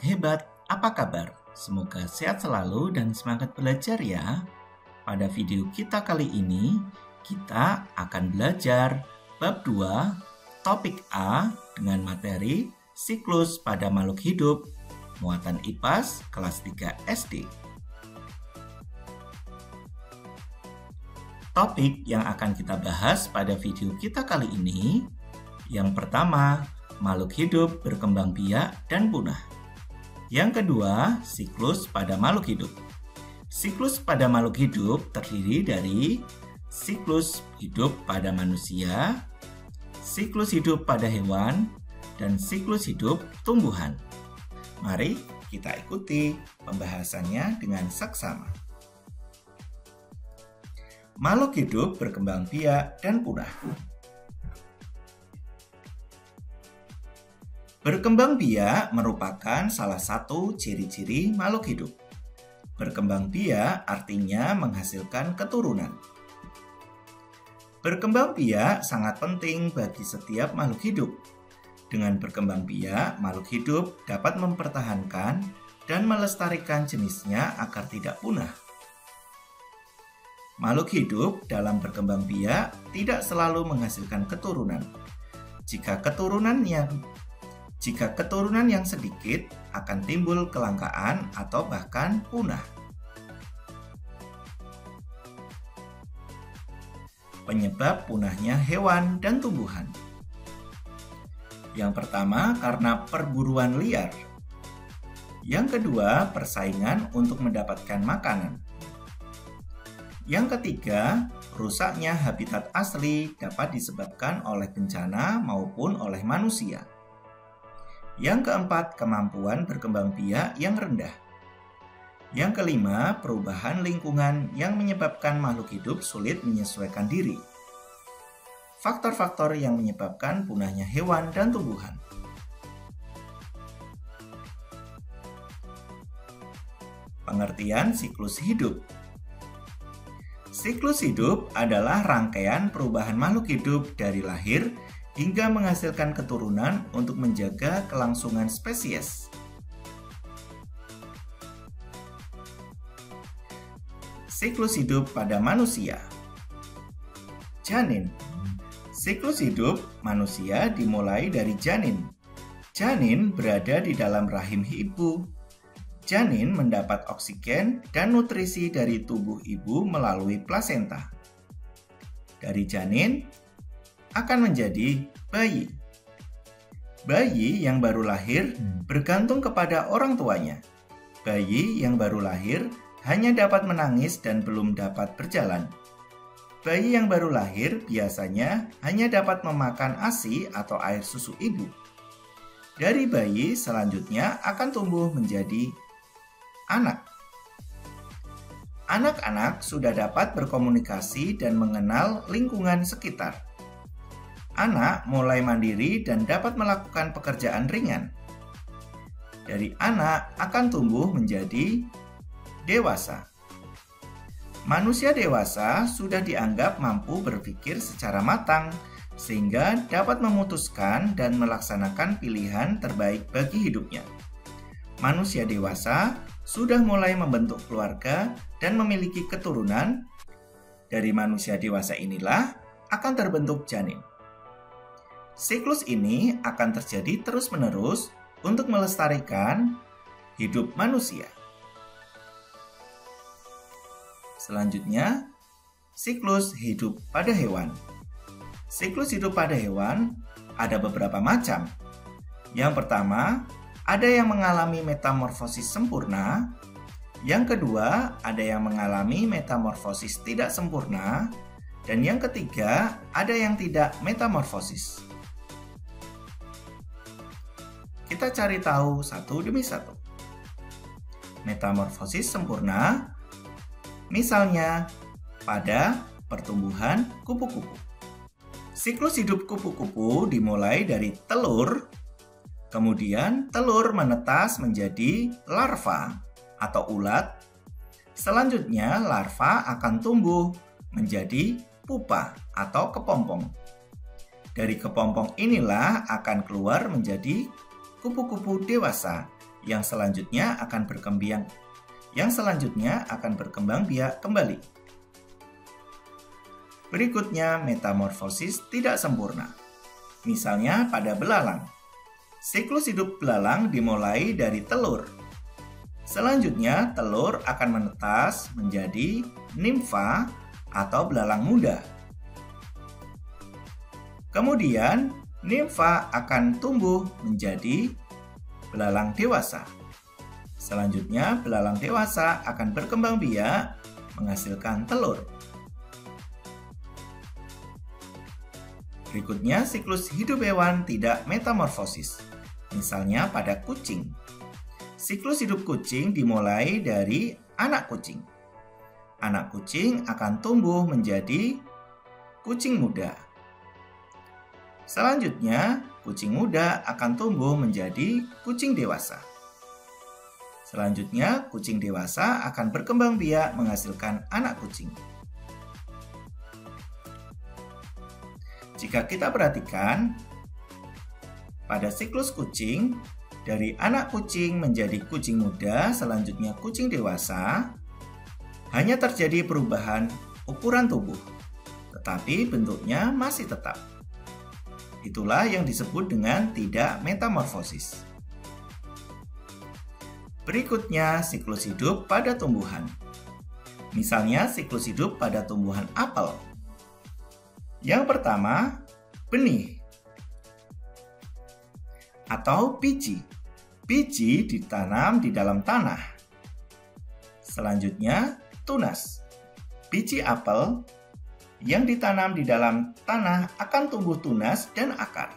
anak hebat, apa kabar? Semoga sehat selalu dan semangat belajar ya. Pada video kita kali ini, kita akan belajar bab 2, topik A dengan materi siklus pada makhluk hidup, muatan IPAS kelas 3 SD. Topik yang akan kita bahas pada video kita kali ini, yang pertama, makhluk hidup berkembang biak dan punah. Yang kedua, siklus pada makhluk hidup. Siklus pada makhluk hidup terdiri dari siklus hidup pada manusia, siklus hidup pada hewan, dan siklus hidup tumbuhan. Mari kita ikuti pembahasannya dengan seksama. Makhluk hidup berkembang biak dan punah. Berkembang biak merupakan salah satu ciri-ciri makhluk hidup. Berkembang biak artinya menghasilkan keturunan. Berkembang biak sangat penting bagi setiap makhluk hidup. Dengan berkembang biak, makhluk hidup dapat mempertahankan dan melestarikan jenisnya agar tidak punah. Makhluk hidup dalam berkembang biak tidak selalu menghasilkan keturunan. Jika keturunan yang sedikit, akan timbul kelangkaan atau bahkan punah. Penyebab punahnya hewan dan tumbuhan. Yang pertama, karena perburuan liar. Yang kedua, persaingan untuk mendapatkan makanan. Yang ketiga, rusaknya habitat asli dapat disebabkan oleh bencana maupun oleh manusia. Yang keempat, kemampuan berkembang biak yang rendah. Yang kelima, perubahan lingkungan yang menyebabkan makhluk hidup sulit menyesuaikan diri. Faktor-faktor yang menyebabkan punahnya hewan dan tumbuhan. Pengertian siklus hidup. Siklus hidup adalah rangkaian perubahan makhluk hidup dari lahir hingga menghasilkan keturunan untuk menjaga kelangsungan spesies. Siklus hidup pada manusia. Janin. Siklus hidup manusia dimulai dari janin. Janin berada di dalam rahim ibu. Janin mendapat oksigen dan nutrisi dari tubuh ibu melalui plasenta. Dari janin akan menjadi bayi. Bayi yang baru lahir bergantung kepada orang tuanya. Bayi yang baru lahir hanya dapat menangis dan belum dapat berjalan. Bayi yang baru lahir biasanya hanya dapat memakan ASI atau air susu ibu. Dari bayi selanjutnya akan tumbuh menjadi anak. Anak-anak sudah dapat berkomunikasi dan mengenal lingkungan sekitar. Anak mulai mandiri dan dapat melakukan pekerjaan ringan. Dari anak akan tumbuh menjadi dewasa. Manusia dewasa sudah dianggap mampu berpikir secara matang, sehingga dapat memutuskan dan melaksanakan pilihan terbaik bagi hidupnya. Manusia dewasa sudah mulai membentuk keluarga dan memiliki keturunan. Dari manusia dewasa inilah akan terbentuk janin. Siklus ini akan terjadi terus-menerus untuk melestarikan hidup manusia. Selanjutnya, siklus hidup pada hewan. Siklus hidup pada hewan ada beberapa macam. Yang pertama, ada yang mengalami metamorfosis sempurna. Yang kedua, ada yang mengalami metamorfosis tidak sempurna. Dan yang ketiga, ada yang tidak metamorfosis. Kita cari tahu satu demi satu. Metamorfosis sempurna, misalnya pada pertumbuhan kupu-kupu. Siklus hidup kupu-kupu dimulai dari telur, kemudian telur menetas menjadi larva atau ulat. Selanjutnya larva akan tumbuh menjadi pupa atau kepompong. Dari kepompong inilah akan keluar menjadi kupu-kupu dewasa Yang selanjutnya akan berkembang biak kembali. Berikutnya, metamorfosis tidak sempurna. Misalnya pada belalang. Siklus hidup belalang dimulai dari telur. Selanjutnya, telur akan menetas menjadi nimfa atau belalang muda. Kemudian, nimfa akan tumbuh menjadi belalang dewasa. Selanjutnya, belalang dewasa akan berkembang biak menghasilkan telur. Berikutnya, siklus hidup hewan tidak metamorfosis. Misalnya pada kucing. Siklus hidup kucing dimulai dari anak kucing. Anak kucing akan tumbuh menjadi kucing muda. Selanjutnya, kucing muda akan tumbuh menjadi kucing dewasa. Selanjutnya, kucing dewasa akan berkembang biak menghasilkan anak kucing. Jika kita perhatikan, pada siklus kucing, dari anak kucing menjadi kucing muda, selanjutnya kucing dewasa, hanya terjadi perubahan ukuran tubuh, tetapi bentuknya masih tetap. Itulah yang disebut dengan tidak metamorfosis. Berikutnya, siklus hidup pada tumbuhan. Misalnya, siklus hidup pada tumbuhan apel. Yang pertama, benih atau biji. Biji ditanam di dalam tanah. Selanjutnya, tunas. Biji apel yang ditanam di dalam tanah akan tumbuh tunas dan akar.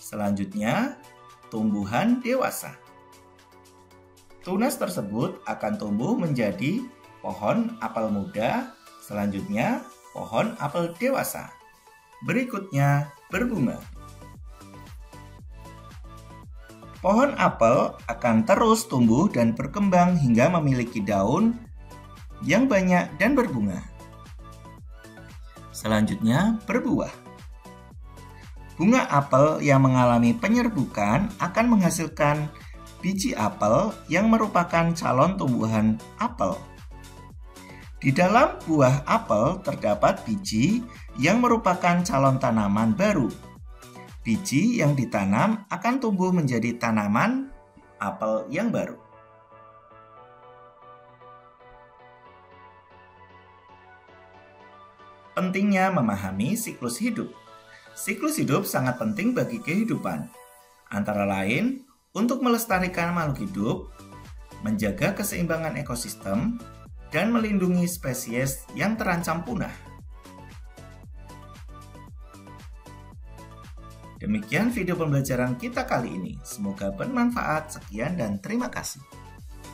Selanjutnya, tumbuhan dewasa. Tunas tersebut akan tumbuh menjadi pohon apel muda, selanjutnya pohon apel dewasa. Berikutnya, berbunga. Pohon apel akan terus tumbuh dan berkembang hingga memiliki daun yang banyak dan berbunga. Selanjutnya, berbuah. Bunga apel yang mengalami penyerbukan akan menghasilkan biji apel yang merupakan calon tumbuhan apel. Di dalam buah apel terdapat biji yang merupakan calon tanaman baru. Biji yang ditanam akan tumbuh menjadi tanaman apel yang baru. Pentingnya memahami siklus hidup. Siklus hidup sangat penting bagi kehidupan. Antara lain, untuk melestarikan makhluk hidup, menjaga keseimbangan ekosistem, dan melindungi spesies yang terancam punah. Demikian video pembelajaran kita kali ini. Semoga bermanfaat. Sekian dan terima kasih.